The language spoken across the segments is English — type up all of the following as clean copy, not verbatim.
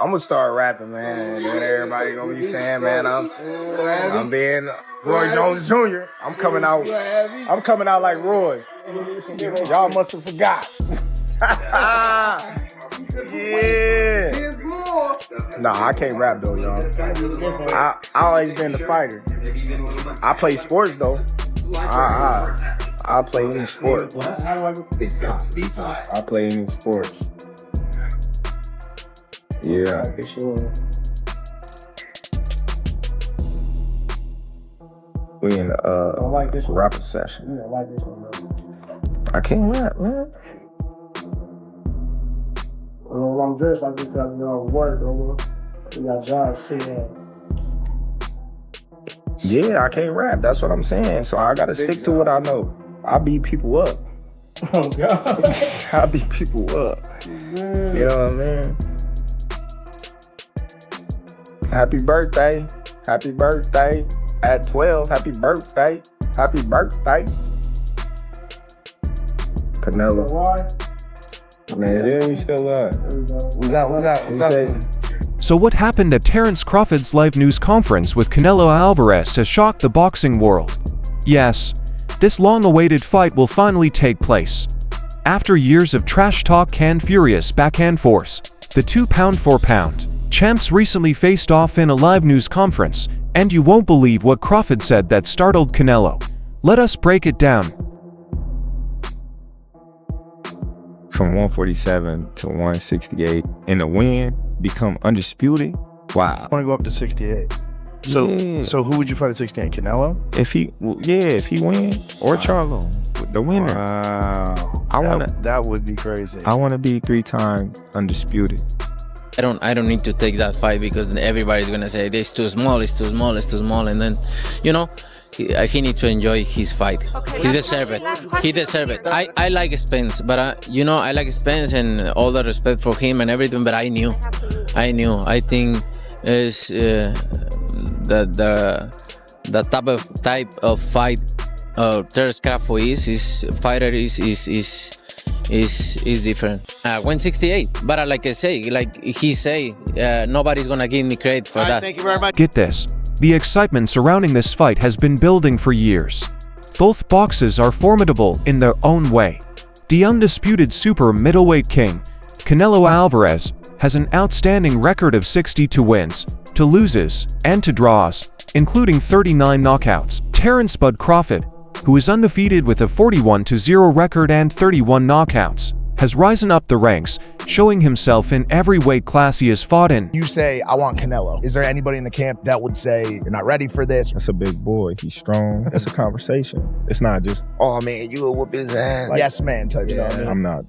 I'm gonna start rapping, man. And then everybody gonna be saying, man, I'm being Roy Jones Jr. I'm coming out like Roy. Y'all must have forgot. Yeah. Nah, I can't rap though, y'all. I always been the fighter. I play sports though. I play any sport. I play any sports. Yeah, for sure. We in the rapper session. Yeah, I like this one. I can't rap, man. Well, I'm dressed, I just got work over. We got jobs too. Yeah, I can't rap. That's what I'm saying. So I gotta stick to what I know. I beat people up. Oh God. I beat people up. Man. You know what I mean? Happy birthday. Happy birthday. At 12, happy birthday. Happy birthday. Canelo. Man, yeah, we still alive. We got. So what happened at Terence Crawford's live news conference with Canelo Alvarez has shocked the boxing world. Yes, this long-awaited fight will finally take place. After years of trash talk and furious back and forth, the 2 pound-for-pound champs recently faced off in a live news conference, and you won't believe what Crawford said that startled Canelo. Let us break it down. From 147 to 168, and the win, become undisputed. Wow. I want to go up to 68. So who would you fight at 68? Canelo? If he win, or Charlo, the winner. Wow. That would be crazy. I want to be 3-time undisputed. I don't need to take that fight because everybody's gonna say it's too small, and then, you know, he need to enjoy his fight. Okay, he deserves it. I like Spence, but I like Spence and all the respect for him and everything. But I knew. I think is the type of fight Terence Crawford is different. 168, but like I say, like he say, nobody's gonna give me credit for that. Thank you very much. Get this. The excitement surrounding this fight has been building for years. Both boxers are formidable in their own way. The undisputed super middleweight king, Canelo Alvarez, has an outstanding record of 62 wins, 2 losses, and 2 draws, including 39 knockouts. Terence Bud Crawford, who is undefeated with a 41-0 record and 31 knockouts, has risen up the ranks, showing himself in every weight class he has fought in. You say, I want Canelo. Is there anybody in the camp that would say, you're not ready for this? That's a big boy. He's strong. That's a conversation. It's not just, oh man, you will whoop his ass. Like, yes, man type stuff. I'm not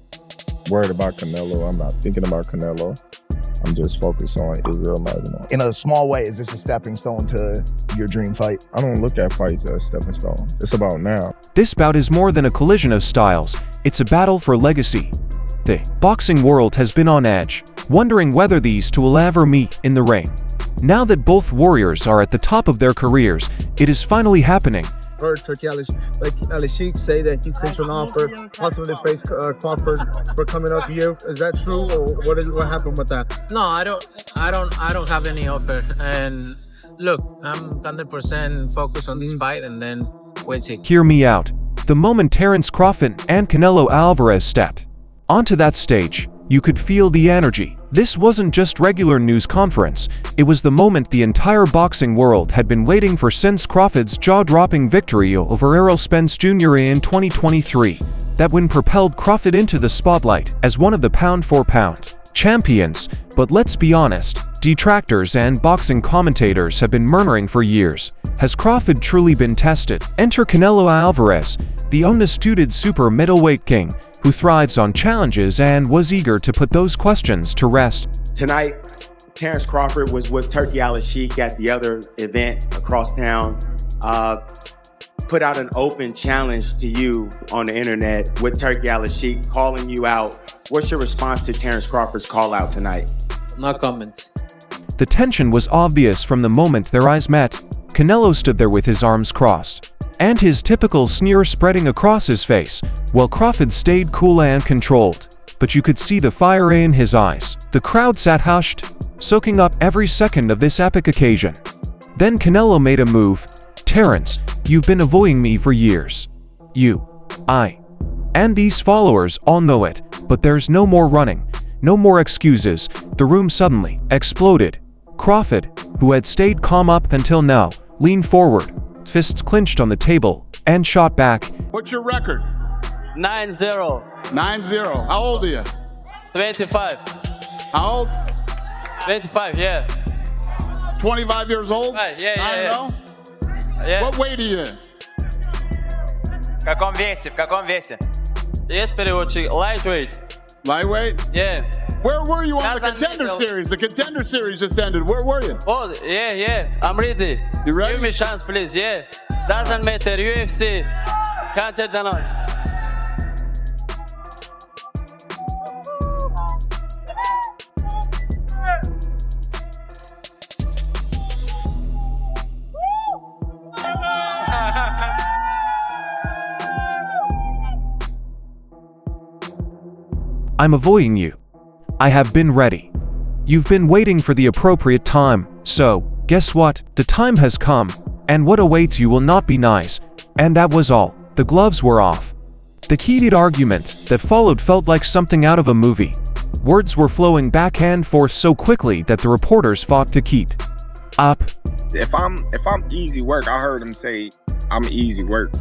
worried about Canelo. I'm not thinking about Canelo. I'm just focused on Israel Magno. In a small way, is this a stepping stone to your dream fight? I don't look at fights as a stepping stone. It's about now. This bout is more than a collision of styles. It's a battle for legacy. The boxing world has been on edge, wondering whether these two will ever meet in the ring. Now that both warriors are at the top of their careers, it is finally happening. Heard Turkey Al-Sheikh say that he sent you an offer, possibly face Crawford for coming out to you. Is that true, or what happened with that? No, I don't have any offer. And look, I'm 100% focused on this fight, and then wait. Hear me out. The moment Terence Crawford and Canelo Alvarez stepped onto that stage, you could feel the energy. This wasn't just regular news conference, it was the moment the entire boxing world had been waiting for since Crawford's jaw-dropping victory over Errol Spence Jr. in 2023. That win propelled Crawford into the spotlight as one of the pound-for-pound champions. But let's be honest, detractors and boxing commentators have been murmuring for years. Has Crawford truly been tested? Enter Canelo Alvarez, the undisputed super middleweight king, who thrives on challenges and was eager to put those questions to rest. Tonight, Terence Crawford was with Turkey Al-Sheikh at the other event across town. Put out an open challenge to you on the internet with Turkey Al-Sheikh calling you out. What's your response to Terence Crawford's call out tonight? No comment. The tension was obvious from the moment their eyes met. Canelo stood there with his arms crossed, and his typical sneer spreading across his face, while Crawford stayed cool and controlled. But you could see the fire in his eyes. The crowd sat hushed, soaking up every second of this epic occasion. Then Canelo made a move. "Terence, you've been avoiding me for years. I, and these followers all know it, but there's no more running, no more excuses." The room suddenly exploded. Crawford, who had stayed calm up until now, leaned forward, fists clenched on the table, and shot back. What's your record? 9-0. 9-0. How old are you? 25. How old? 25, yeah. 25 years old? Right, yeah. 9-0? Yeah. What weight are you in? Fica convência. Yes, periodic, lightweight. Lightweight? Yeah. Where were you on the Doesn't Contender matter. Series? The Contender Series just ended. Where were you? Oh, yeah. I'm ready. You ready? Give me chance, please, yeah. Doesn't matter, UFC. Can't tell the noise. "I'm avoiding you. I have been ready. You've been waiting for the appropriate time, so, guess what? The time has come, and what awaits you will not be nice." And that was all. The gloves were off. The heated argument that followed felt like something out of a movie. Words were flowing back and forth so quickly that the reporters fought to keep up. If I'm easy work, I heard him say I'm easy work.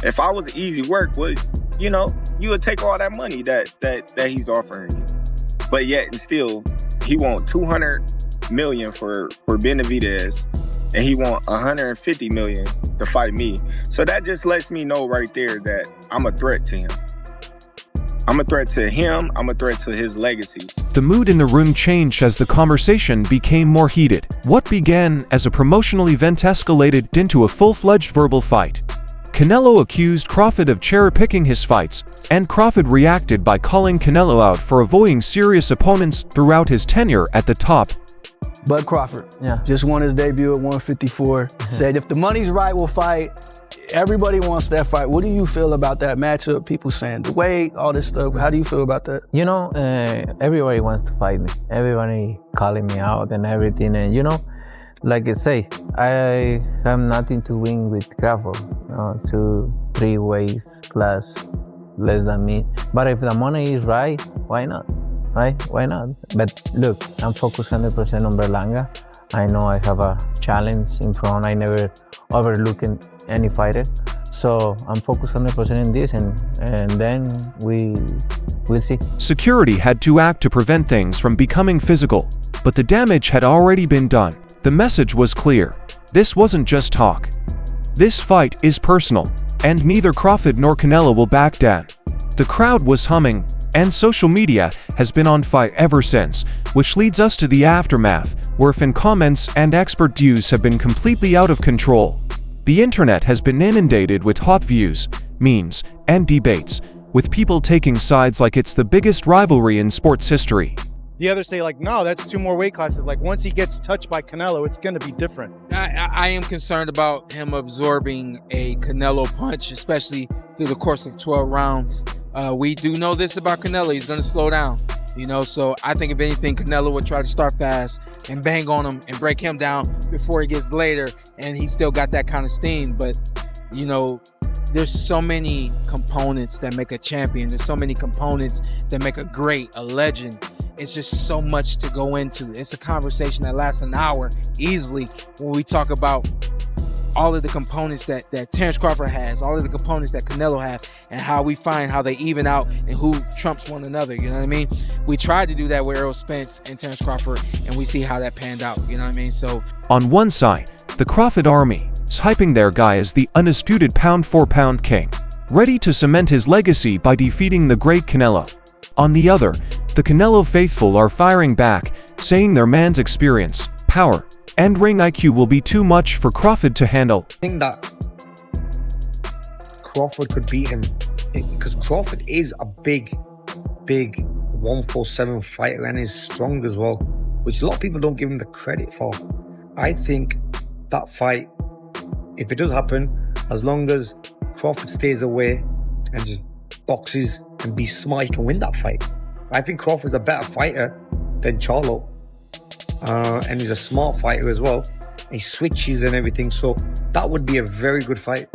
If I was easy work, well, you know, you would take all that money that he's offering you. But yet and still, he want 200 million for Benavidez, and he want 150 million to fight me. So that just lets me know right there that I'm a threat to him. I'm a threat to him. I'm a threat to his legacy. The mood in the room changed as the conversation became more heated. What began as a promotional event escalated into a full-fledged verbal fight. Canelo accused Crawford of cherry-picking his fights, and Crawford reacted by calling Canelo out for avoiding serious opponents throughout his tenure at the top. Bud Crawford, just won his debut at 154. Said if the money's right, we'll fight. Everybody wants that fight. What do you feel about that matchup? People saying the weight, all this stuff. How do you feel about that? You know, everybody wants to fight me. Everybody calling me out and everything. And you know, like I say, I have nothing to win with Crawford. 2-3 weights class less than me. But if the money is right, why not? Right? Why not? But look, I'm focused 100% on Berlanga. I know I have a challenge in front. I never overlook any fighter. So I'm focused 100% in this, and then we'll see. Security had to act to prevent things from becoming physical, but the damage had already been done. The message was clear. This wasn't just talk. This fight is personal, and neither Crawford nor Canelo will back down. The crowd was humming, and social media has been on fire ever since, which leads us to the aftermath, where fan comments and expert views have been completely out of control. The internet has been inundated with hot views, memes, and debates, with people taking sides like it's the biggest rivalry in sports history. The others say, like, no, that's 2 more weight classes. Like, once he gets touched by Canelo, it's going to be different. I am concerned about him absorbing a Canelo punch, especially through the course of 12 rounds. We do know this about Canelo. He's going to slow down, you know. So I think if anything, Canelo would try to start fast and bang on him and break him down before he gets later. And he still got that kind of steam. But, you know, there's so many components that make a champion. There's so many components that make a great, a legend. It's just so much to go into. It's a conversation that lasts an hour easily when we talk about all of the components that Terence Crawford has, all of the components that Canelo has, and how we find how they even out and who trumps one another, you know what I mean? We tried to do that with Errol Spence and Terence Crawford, and we see how that panned out, you know what I mean? So on one side, the Crawford army is hyping their guy as the undisputed pound-for-pound king, ready to cement his legacy by defeating the great Canelo. On the other, the Canelo faithful are firing back, saying their man's experience, power, and ring IQ will be too much for Crawford to handle. I think that Crawford could beat him because Crawford is a big 147 fighter and is strong as well, which a lot of people don't give him the credit for. I think that fight, if it does happen, as long as Crawford stays away and just boxes and be smart, he can win that fight. I think Crawford's a better fighter than Charlo. and he's a smart fighter as well. He switches and everything, so that would be a very good fight.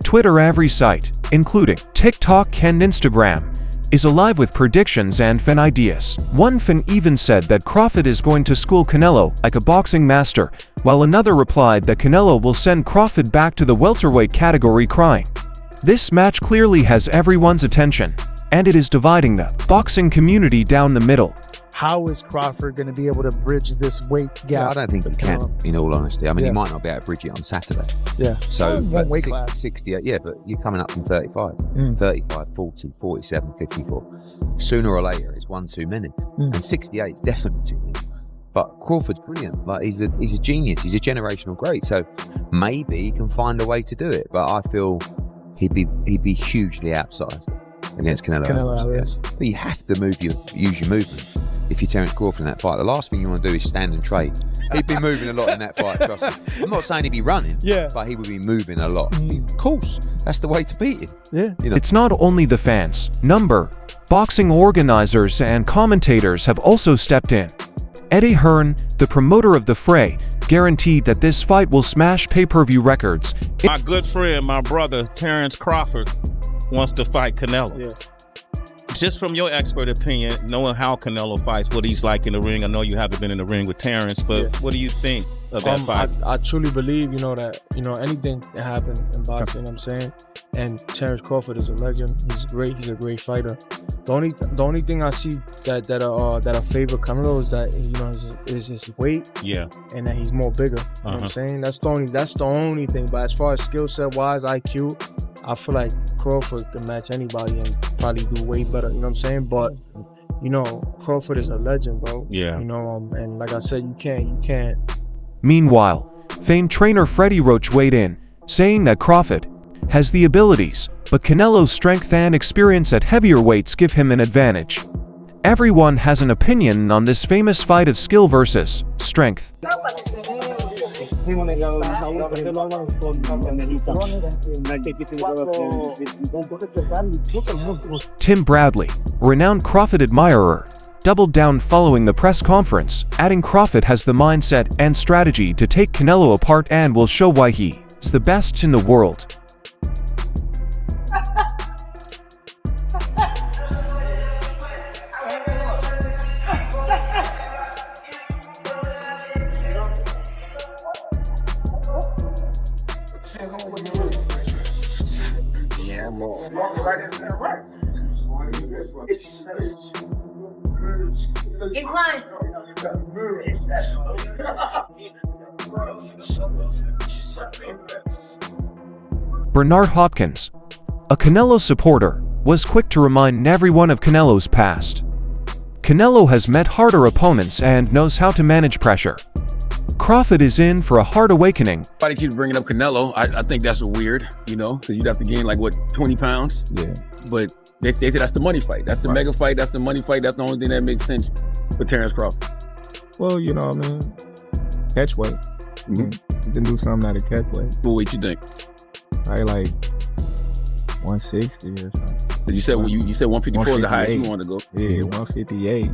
Twitter, every site, including TikTok and Instagram, is alive with predictions and fan ideas. One fan even said that Crawford is going to school Canelo like a boxing master, while another replied that Canelo will send Crawford back to the welterweight category crying. This match clearly has everyone's attention, and it is dividing the boxing community down the middle. How is Crawford going to be able to bridge this weight gap? Yeah, I don't think he can, in all honesty. I mean, he might not be able to bridge it on Saturday. Yeah. So, one weight class. 68, yeah, but you're coming up from 35. 35, 40, 47, 54. Sooner or later, it's one too many. And 68 is definitely too many. But Crawford's brilliant. Like, he's a genius. He's a generational great. So maybe he can find a way to do it. But I feel he'd be hugely outsized against Canelo Alvarez. But you have to use your movement. If you're Terence Crawford in that fight, the last thing you want to do is stand and trade. He'd be moving a lot in that fight, trust me. I'm not saying he'd be running, but he would be moving a lot. Of course, that's the way to beat him. Yeah. You know? It's not only the fans. Boxing organizers and commentators have also stepped in. Eddie Hearn, the promoter of the fray, guaranteed that this fight will smash pay-per-view records. My good friend, my brother, Terence Crawford, wants to fight Canelo. Yeah. Just from your expert opinion, knowing how Canelo fights, what he's like in the ring. I know you haven't been in the ring with Terence, but what do you think of that fight? I truly believe, that, anything can happen in boxing, you know what I'm saying? And Terence Crawford is a legend. He's great. He's a great fighter. The only thing I see that favor Canelo is that, is his weight. Yeah. And that he's more bigger. You know what I'm saying? That's the only thing. But as far as skill set wise, IQ, I feel like Crawford can match anybody and probably do way better, you know what I'm saying? But, Crawford is a legend, bro. Yeah. And like I said, you can't. Meanwhile, famed trainer Freddie Roach weighed in, saying that Crawford has the abilities, but Canelo's strength and experience at heavier weights give him an advantage. Everyone has an opinion on this famous fight of skill versus strength. Tim Bradley, renowned Crawford admirer, doubled down following the press conference, adding Crawford has the mindset and strategy to take Canelo apart and will show why he is the best in the world. Bernard Hopkins, a Canelo supporter, was quick to remind everyone of Canelo's past. Canelo has met harder opponents and knows how to manage pressure. Crawford is in for a hard awakening. Everybody keeps bringing up Canelo. I think that's weird, because you'd have to gain 20 pounds. Yeah. But they say that's the money fight. That's the mega fight. That's the money fight. That's the only thing that makes sense for Terence Crawford. Well, catch weight. You can do something out of catch weight. What weight you think? Probably like 160 or something. So you said 154 is the highest you want to go. Yeah, 158.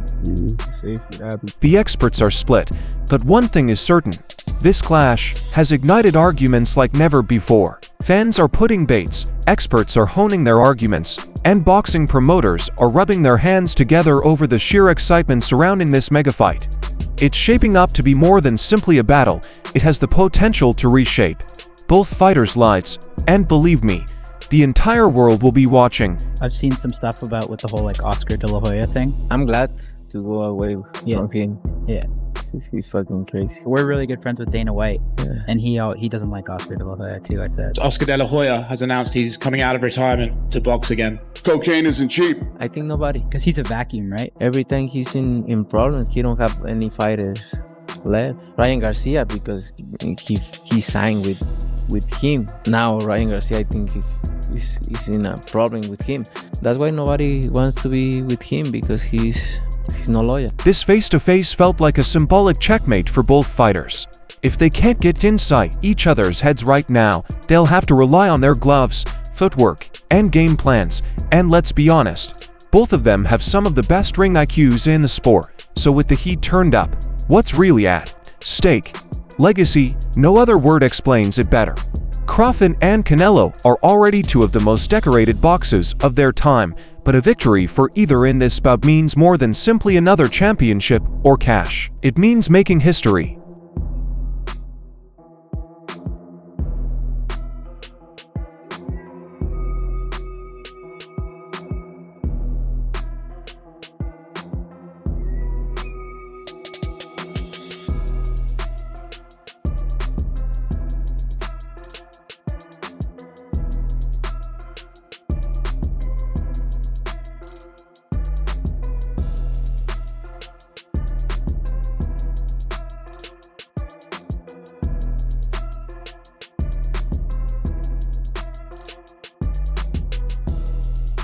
60. The experts are split, but one thing is certain. This clash has ignited arguments like never before. Fans are putting baits, experts are honing their arguments, and boxing promoters are rubbing their hands together over the sheer excitement surrounding this mega fight. It's shaping up to be more than simply a battle. It has the potential to reshape both fighters' lives, and believe me, the entire world will be watching. I've seen some stuff with the whole Oscar De La Hoya thing. I'm glad to go away from him. Yeah. He's fucking crazy. We're really good friends with Dana White, and he doesn't like Oscar De La Hoya too, I said. Oscar De La Hoya has announced he's coming out of retirement to box again. Cocaine isn't cheap. I think nobody. Because he's a vacuum, right? Every time he's in problems, he don't have any fighters left. Ryan Garcia, because he signed with him. Now Ryan Garcia, I think is in a problem with him. That's why nobody wants to be with him, because he's no lawyer. This face-to-face felt like a symbolic checkmate for both fighters. If they can't get inside each other's heads right now, they'll have to rely on their gloves, footwork, and game plans. And let's be honest, both of them have some of the best ring IQs in the sport. So with the heat turned up, What's really at stake? Legacy, no other word explains it better. Crawford and Canelo are already two of the most decorated boxers of their time, but a victory for either in this bout means more than simply another championship or cash. It means making history.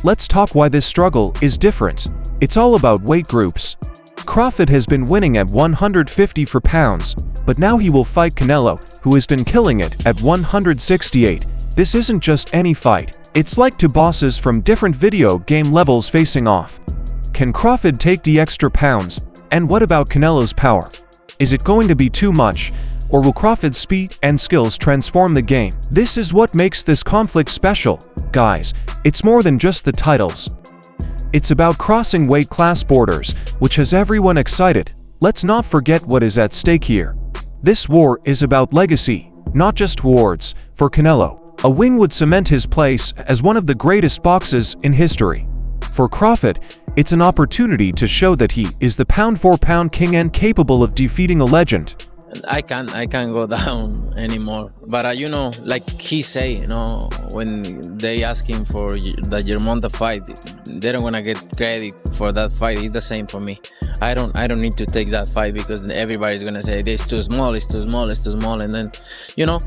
Let's talk why this struggle is different. It's all about weight groups. Crawford has been winning at 150 pounds, but now he will fight Canelo, who has been killing it at 168. This isn't just any fight. It's like two bosses from different video game levels facing off. Can Crawford take the extra pounds? And what about Canelo's power? Is it going to be too much? Or will Crawford's speed and skills transform the game? This is what makes this conflict special. Guys, it's more than just the titles. It's about crossing weight class borders, which has everyone excited. Let's not forget what is at stake here. This war is about legacy, not just words. For Canelo, a win would cement his place as one of the greatest boxers in history. For Crawford, it's an opportunity to show that he is the pound-for-pound king and capable of defeating a legend. I can't go down anymore. But you know, like he say, you know, when they ask him for the Germonta fight, they don't wanna get credit for that fight. It's the same for me. I don't need to take that fight because everybody's gonna say it's too small, it's too small, it's too small, and then, you know,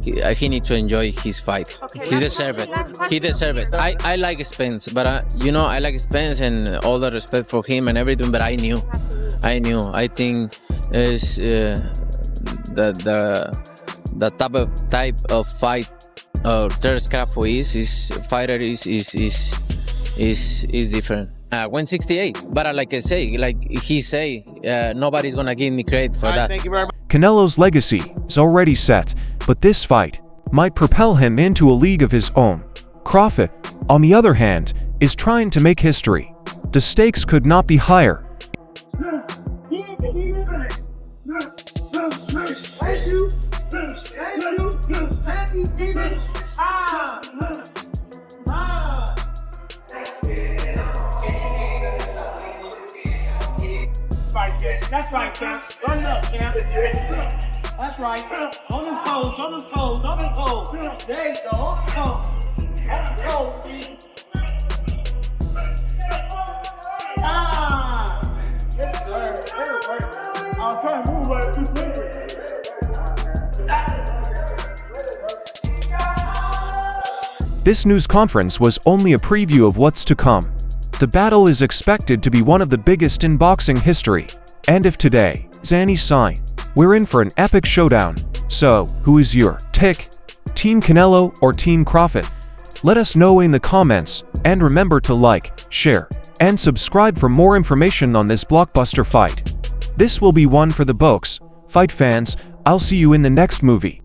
he need to enjoy his fight. Okay, he deserve it. He deserve it. I like Spence, but you know, I like Spence and all the respect for him and everything. But I knew. I think is the type of fight Terence Crawford is different. 168, but like I say, like he say, nobody's gonna give me credit for that. Thank you very much. Canelo's legacy is already set, but this fight might propel him into a league of his own. Crawford, on the other hand, is trying to make history. The stakes could not be higher. That's right, Cam. Run it up, Cam. That's right. On them toes, on them toes, on them toes. There you go. On them toes. Ah! Yes, sir. I'm trying to move right this way. This news conference was only a preview of what's to come. The battle is expected to be one of the biggest in boxing history. And if today is any sign, we're in for an epic showdown. So, who is your pick? Team Canelo or Team Crawford? Let us know in the comments, and remember to like, share, and subscribe for more information on this blockbuster fight. This will be one for the books. Fight fans, I'll see you in the next movie.